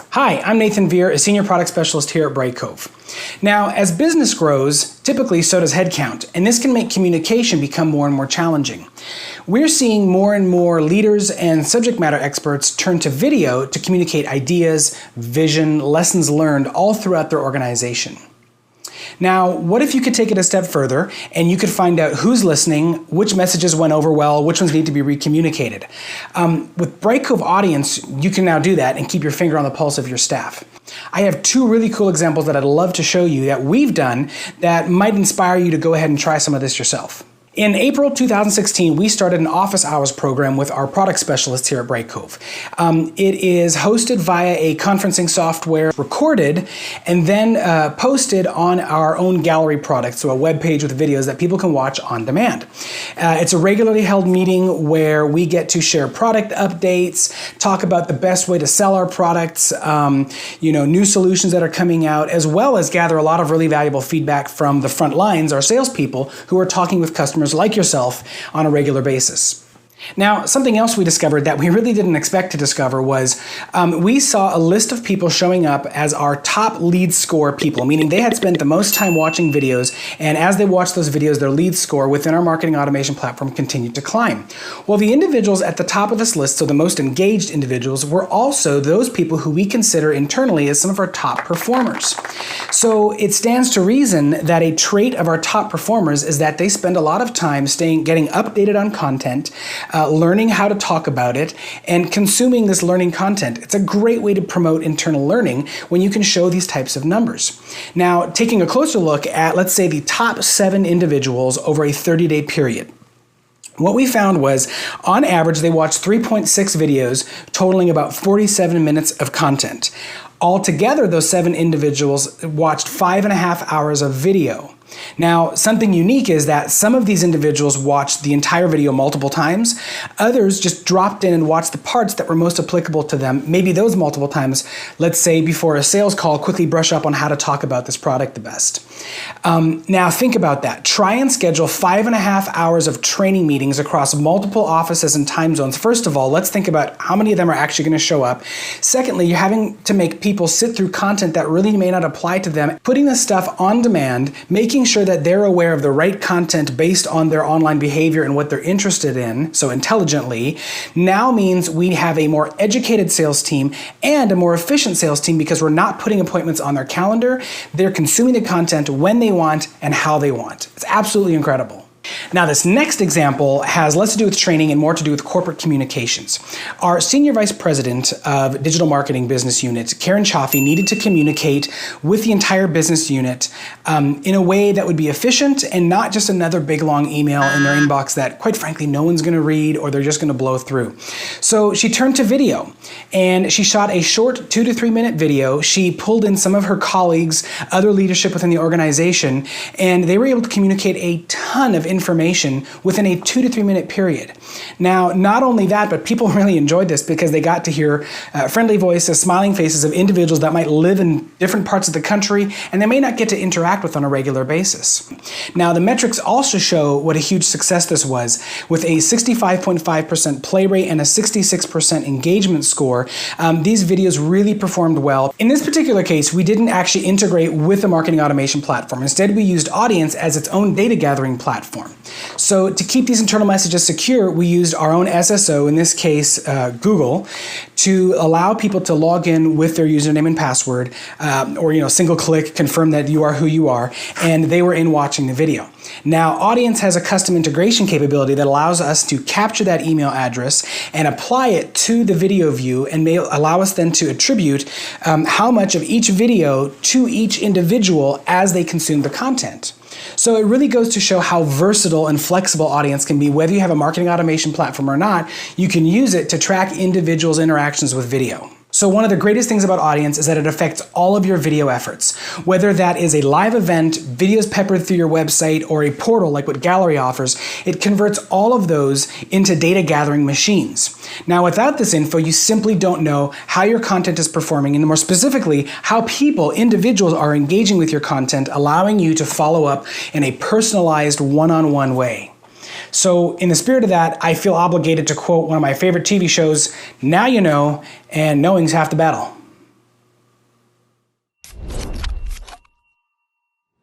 Hi, I'm Nathan Veer, a Senior Product Specialist here at Brightcove. Now, as business grows, typically so does headcount, and this can make communication become more and more challenging. We're seeing more and more leaders and subject matter experts turn to video to communicate ideas, vision, lessons learned all throughout their organization. Now, what if you could take it a step further and you could find out who's listening, which messages went over well, which ones need to be recommunicated? With Brightcove Audience, you can now do that and keep your finger on the pulse of your staff. I have two really cool examples that I'd love to show you that we've done that might inspire you to go ahead and try some of this yourself. In April 2016, we started an office hours program with our product specialists here at Brightcove. It is hosted via a conferencing software, recorded, and then posted on our own gallery product, so a web page with videos that people can watch on demand. It's a regularly held meeting where we get to share product updates, talk about the best way to sell our products, new solutions that are coming out, as well as gather a lot of really valuable feedback from the front lines, our salespeople, who are talking with customers like yourself on a regular basis. Now, something else we discovered that we really didn't expect to discover was we saw a list of people showing up as our top lead score people, meaning they had spent the most time watching videos, and as they watched those videos, their lead score within our marketing automation platform continued to climb. Well, the individuals at the top of this list, so the most engaged individuals, were also those people who we consider internally as some of our top performers. So it stands to reason that a trait of our top performers is that they spend a lot of time getting updated on content, learning how to talk about it, and consuming this learning content. It's a great way to promote internal learning when you can show these types of numbers. Now, taking a closer look at, let's say, the top 7 individuals over a 30-day period. What we found was, on average, they watched 3.6 videos, totaling about 47 minutes of content. Altogether, those 7 individuals watched 5.5 hours of video. Now, something unique is that some of these individuals watched the entire video multiple times. Others just dropped in and watched the parts that were most applicable to them, maybe those multiple times, let's say before a sales call, quickly brush up on how to talk about this product the best. Now, think about that. Try and schedule 5.5 hours of training meetings across multiple offices and time zones. First of all, let's think about how many of them are actually going to show up. Secondly, you're having to make people sit through content that really may not apply to them, putting this stuff on demand, making sure that they're aware of the right content based on their online behavior and what they're interested in, so intelligently, now means we have a more educated sales team and a more efficient sales team because we're not putting appointments on their calendar. They're consuming the content when they want and how they want. It's absolutely incredible. Now, this next example has less to do with training and more to do with corporate communications. Our Senior Vice President of Digital Marketing Business Unit, Karen Chaffee, needed to communicate with the entire business unit in a way that would be efficient and not just another big long email in their inbox that, quite frankly, no one's going to read or they're just going to blow through. So she turned to video and she shot a short 2 to 3 minute video. She pulled in some of her colleagues, other leadership within the organization, and they were able to communicate a ton of information within a 2 to 3 minute period. Now, not only that, but people really enjoyed this because they got to hear friendly voices, smiling faces of individuals that might live in different parts of the country and they may not get to interact with on a regular basis. Now, the metrics also show what a huge success this was. With a 65.5% play rate and a 66% engagement score, these videos really performed well. In this particular case, we didn't actually integrate with the marketing automation platform. Instead, we used Audience as its own data gathering platform. So to keep these internal messages secure, we used our own SSO, in this case, Google, to allow people to log in with their username and password, or single click, confirm that you are who you are, and they were in watching the video. Now, Audience has a custom integration capability that allows us to capture that email address and apply it to the video view and may allow us then to attribute how much of each video to each individual as they consume the content. So it really goes to show how versatile and flexible Audience can be. Whether you have a marketing automation platform or not, you can use it to track individuals' interactions with video. So one of the greatest things about Audience is that it affects all of your video efforts. Whether that is a live event, videos peppered through your website, or a portal like what Gallery offers, it converts all of those into data gathering machines. Now, without this info, you simply don't know how your content is performing, and more specifically, how people, individuals, are engaging with your content, allowing you to follow up in a personalized one-on-one way. So in the spirit of that, I feel obligated to quote one of my favorite TV shows, "Now you know, and knowing's half the battle."